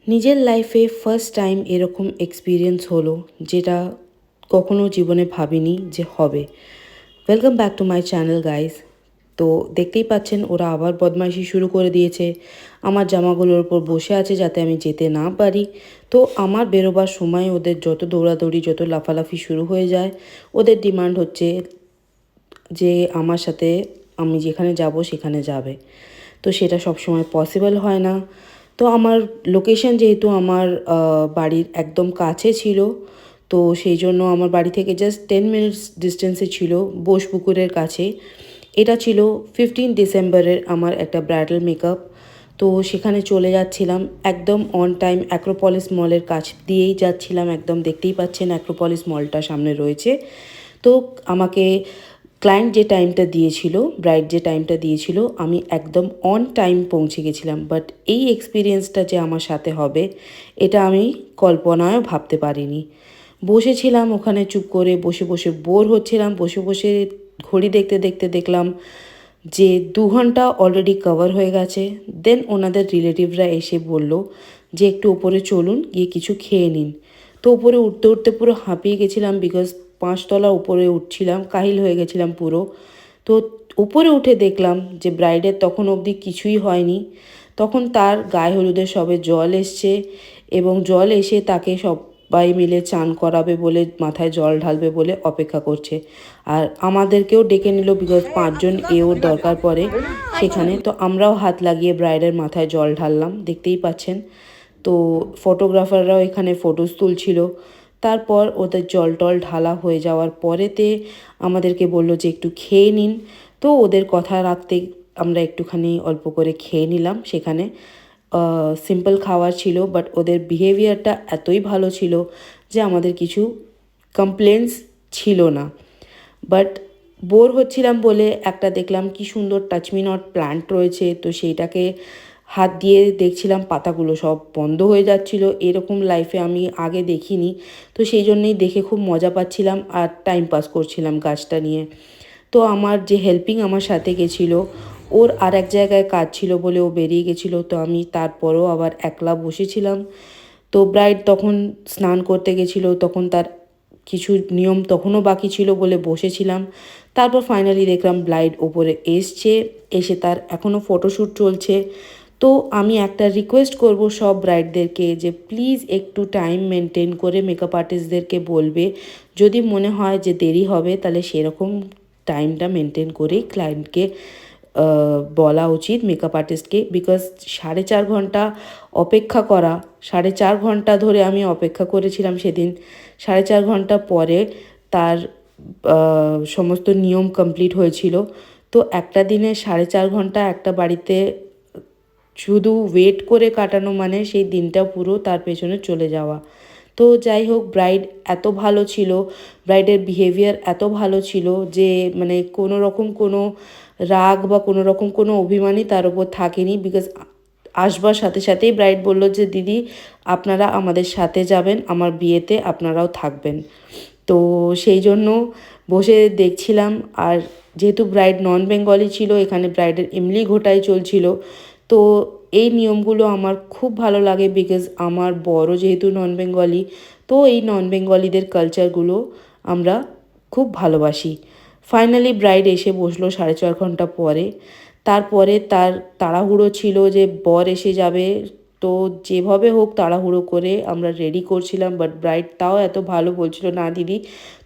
নিজের লাইফে first time এরকম এক্সপিরিয়েন্স হলো যেটা কখনো জীবনে ভাবিনি যে হবে। Welcome back to my channel guys. তো দেখতেই পাচ্ছেন ওরা আবার বদমাইশি শুরু করে দিয়েছে, আমার জামাগুলোর ওপর বসে আছে যাতে আমি যেতে না পারি। তো আমার বেরোবার সময় ওদের যত দৌড়াদৌড়ি যত লাফালাফি শুরু হয়ে যায়। ওদের ডিমান্ড হচ্ছে যে আমার সাথে আমি যেখানে যাব সেখানে যাবে। তো সেটা সবসময় পসিবল হয় না। তো আমার লোকেশন যেহেতু আমার বাড়ির একদম কাছে ছিল, তো সেই জন্য আমার বাড়ি থেকে জাস্ট 10 মিনিটস ডিস্টেন্সে ছিল, বোসপুকুরের কাছে। এটা ছিল 15 ডিসেম্বরের আমার একটা ব্রাইডাল মেকআপ। তো সেখানে চলে যাচ্ছিলাম একদম অন টাইম, অ্যাক্রোপলিস মলের কাছ দিয়েই যাচ্ছিলাম, একদম দেখতেই পাচ্ছেন অ্যাক্রোপলিস মলটা সামনে রয়েছে। তো আমাকে ক্লায়েন্ট যে টাইমটা দিয়েছিল, ব্রাইড যে টাইমটা দিয়েছিল, আমি একদম অন টাইম পৌঁছে গেছিলাম। বাট এই এক্সপিরিয়েন্সটা যে আমার সাথে হবে এটা আমি কল্পনায়ও ভাবতে পারিনি। বসেছিলাম ওখানে চুপ করে, বসে বসে বোর হচ্ছিলাম, বসে বসে ঘড়ি দেখতে দেখতে দেখলাম যে 2 ঘন্টা অলরেডি কভার হয়ে গেছে। দেন ওনাদের রিলেটিভরা এসে বলল যে একটু ওপরে চলুন, গিয়ে কিছু খেয়ে নিন। তো উপরে উঠতে উঠতে পুরো হাঁপিয়ে গেছিলাম, বিকজ 5 তলা উপরে উঠছিলাম, কাহিল হয়ে গেছিলাম পুরো। তো উপরে উঠে দেখলাম যে ব্রাইডের তখন অবধি কিছুই হয়নি। তখন তার গায়ে হলুদের সবে জল এসছে, এবং জল এসে তাকে সবাই মিলে চান করাবে বলে, মাথায় জল ঢালবে বলে অপেক্ষা করছে। আর আমাদেরকেও ডেকে নিল, বিকজ 5 জন ওর দরকার পড়ে সেখানে। তো আমরাও হাত লাগিয়ে ব্রাইডের মাথায় জল ঢাললাম, দেখতেই পাচ্ছেন। তো ফটোগ্রাফাররাও এখানে ফটোস তুলছিল। তারপর ওদের জল টল ঢালা হয়ে যাওয়ার পরেতে আমাদেরকে বলল যে একটু খেয়ে নিন। তো ওদের কথা রাখতে আমরা একটুখানি অল্প করে খেয়ে নিলাম সেখানে। সিম্পল খাবার ছিল, বাট ওদের বিহেভিয়ারটা এতই ভালো ছিল যে আমাদের কিছু কমপ্লেন্টস ছিল না। বাট বোর হচ্ছিলাম বলে একটা দেখলাম কি সুন্দর টাচমি নট প্ল্যান্ট রয়েছে, তো সেইটাকে হাত দিয়ে দেখছিলাম, পাতাগুলো সব বন্ধ হয়ে যাচ্ছিল। এরকম লাইফে আমি আগে দেখিনি, তো সেই জন্যেই দেখে খুব মজা পাচ্ছিলাম আর টাইম পাস করছিলাম গাছটা নিয়ে। তো আমার যে হেল্পিং আমার সাথে গেছিলো, ওর আর এক জায়গায় কাজ ছিল বলে ও বেরিয়ে গেছিলো। তো আমি তারপরও আবার একলা বসেছিলাম। তো ব্রাইড তখন স্নান করতে গেছিলো, তখন তার কিছু নিয়ম তখনও বাকি ছিল বলে বসেছিলাম। তারপর ফাইনালি দেখলাম ব্রাইড ওপরে এসছে, এসে তার এখনও ফটোশ্যুট চলছে। তো আমি একটা রিকোয়েস্ট করব সব ব্রাইডদেরকে যে প্লিজ একটু টাইম মেনটেন করে মেকআপ আর্টিস্টদেরকে বলবে, যদি মনে হয় যে দেরি হবে তাহলে সেরকম টাইমটা মেনটেন করেই ক্লায়েন্টকে বলা উচিত, মেকআপ আর্টিস্টকে। বিকজ 4.5 ঘন্টা অপেক্ষা করা, 4.5 ঘন্টা ধরে আমি অপেক্ষা করেছিলাম সেদিন। 4.5 ঘন্টা পরে তার সমস্ত নিয়ম কমপ্লিট হয়েছিল। তো একটা দিনে 4.5 ঘন্টা একটা বাড়িতে শুধু ওয়েট করে কাটানো মানে সেই দিনটা পুরো তার পেছনে চলে যাওয়া। তো যাই হোক, ব্রাইড এত ভালো ছিল, ব্রাইডের বিহেভিয়ার এত ভালো ছিল যে মানে কোনো রকম কোনো রাগ বা কোনো রকম কোনো অভিমানই তার ওপর থাকেনি। বিকজ আসবার সাথে সাথেই ব্রাইড বলল যে দিদি আপনারা আমাদের সাথে যাবেন, আমার বিয়েতে আপনারাও থাকবেন। তো সেই জন্য বসে দেখছিলাম। আর যেহেতু ব্রাইড নন বেঙ্গলি ছিল, এখানে ব্রাইডের ইমলি ঘোটাই চলছিল। তো এই নিয়মগুলো আমার খুব ভালো লাগে, বিকজ আমার বড় যেহেতু নন বেঙ্গলি, তো এই নন বেঙ্গলিদের কালচারগুলো আমরা খুব ভালোবাসি। ফাইনালি ব্রাইড এসে বসলো 4.5 ঘন্টা পরে। তারপরে তার তাড়াহুড়ো ছিল যে বর এসে যাবে, তো যেভাবে হোক তাড়াহুড়ো করে আমরা রেডি করছিলাম। বাট ব্রাইড তাও এত ভালো বলছিল, না দিদি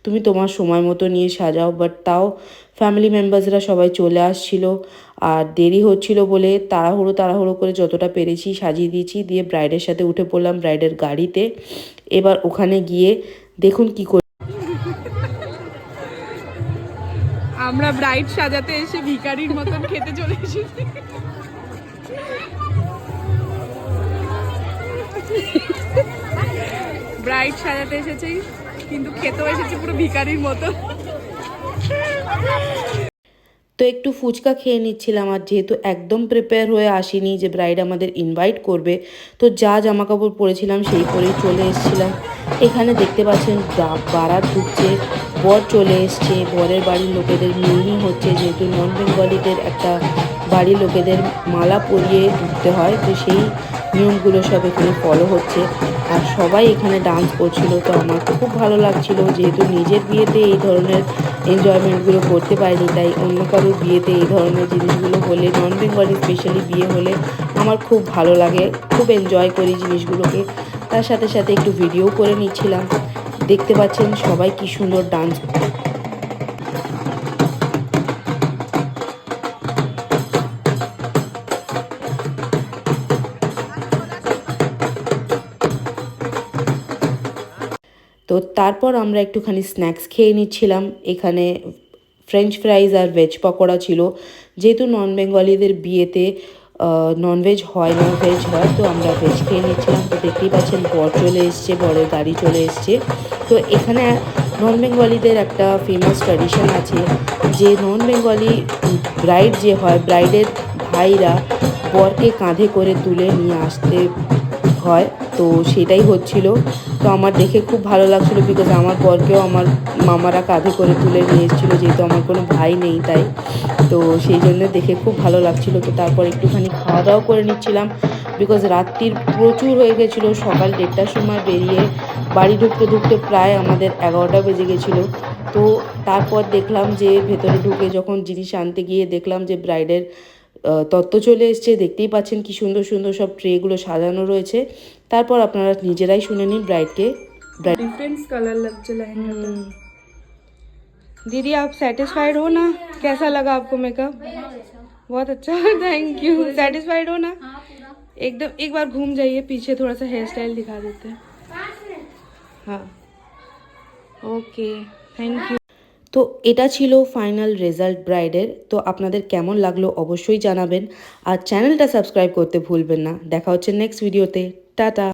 তুমি তোমার সময় মতো নিয়ে সাজাও। বাট তাও ফ্যামিলি মেম্বার্সরা সবাই চলে আসছিল, আর দেরি হচ্ছিল বলে তাড়াহুড়ো তাড়াহুড়ো করে যতটা পেরেছি সাজিয়ে দিয়েছি। দিয়ে ব্রাইডের সাথে উঠে পড়লাম ব্রাইডের গাড়িতে। এবার ওখানে গিয়ে দেখুন কি করে আমরা ব্রাইড সাজাতে এসে ভিখারির মতন খেতে চলে এসেছি। ব্রাইড সাজাতে এসেছি কিন্তু খেতেও এসেছি পুরো ভিখারির মতো। তো একটু ফুচকা খেয়ে নিচ্ছিলাম। আর যেহেতু একদম প্রিপেয়ার হয়ে আসিনি যে ব্রাইড আমাদের ইনভাইট করবে, তো যা জামাকাপড় পরেছিলাম সেই পরেই চলে এসেছিলাম। এখানে দেখতে পাচ্ছেন বারাত ঢুকছে, বর চলে এসছে, বরের বাড়ির লোকেদের মিলনি হচ্ছে। যেহেতু নন বেঙ্গলিদের একটা বাড়ির লোকেদের মালা পরিয়ে ঢুকতে হয়, তো সেই নিয়মগুলো সব এখানে ফলো হচ্ছে আর সবাই এখানে ডান্স করছিল। তো আমার খুব ভালো লাগছিল, যেহেতু নিজের বিয়েতে এই ধরনের এনজয়মেন্টগুলো করতে পারিনি, তাই অন্য কারোর বিয়েতে এই ধরনের জিনিসগুলো হলে, নন বেঙ্গলি স্পেশালি বিয়ে হলে আমার খুব ভালো লাগে, খুব এনজয় করি জিনিসগুলোকে। তার সাথে সাথে একটু ভিডিও করে নিচ্ছিলাম। দেখতে পাচ্ছেন সবাই কি সুন্দর ডান্স। তো তারপর আমরা একটুখানি স্ন্যাক্স খেয়ে নিচ্ছিলাম। এখানে ফ্রেঞ্চ ফ্রাইজ আর ভেজ পকোড়া ছিল। যেহেতু নন বেঙ্গলিদের বিয়েতে ননভেজ হয় না, ভেজ হয়, তো আমরা ভেজ খেয়ে নিচ্ছিলাম। তো দেখতেই পাচ্ছেন বর চলে এসছে, বরের গাড়ি চলে এসছে। তো এখানে নন বেঙ্গলিদের একটা ফেমাস ট্র্যাডিশন আছে যে নন বেঙ্গলি ব্রাইড যে হয়, ব্রাইডের ভাইরা বরকে কাঁধে করে তুলে নিয়ে আসতে হয়। তো সেটাই হচ্ছিল। তো আমার দেখে খুব ভালো লাগছিলো, বিকজ আমার বরকেও আমার মামারা কাঁধে করে তুলে নিয়ে এসেছিলো, যেহেতু আমার কোনো ভাই নেই তাই। তো সেই জন্য দেখে খুব ভালো লাগছিলো। তো তারপর একটুখানি খাওয়া দাওয়া করে নিচ্ছিলাম, বিকজ রাত্রির প্রচুর হয়ে গেছিলো। সকাল 1টার সময় বেরিয়ে বাড়ি ঢুকতে ঢুকতে প্রায় আমাদের 11টা বেজে গেছিলো। তো তারপর দেখলাম যে ভেতরে ঢুকে যখন জিনিস আনতে গিয়ে দেখলাম যে ব্রাইডের তত্ত্ব চলে এসছে। দেখতেই পাচ্ছেন কি সুন্দর সুন্দর সব ট্রেগুলো সাজানো রয়েছে। তারপর আপনারা নিজেরাই শুনে নিন ব্রাইডকে। डिफरेंट कलर लग लहंगा का। दीदी आप सेटिस्फाइड हो ना? कैसा लगा आपको मेकअप? बहुत अच्छा। Thank you. सेटिस्फाइड हो ना? एकदम एक बार घूम जाइए पीछे, थोड़ा सा हेयर स्टाइल दिखा देते हैं। हाँ ওকে, থ্যাংক ইউ। তো এটা ছিল ফাইনাল রেজাল্ট ব্রাইডের। তো আপনাদের কেমন লাগলো অবশ্যই জানাবেন, আর চ্যানেলটা সাবস্ক্রাইব করতে ভুলবেন না। দেখা হচ্ছে নেক্সট ভিডিওতে। টাটা।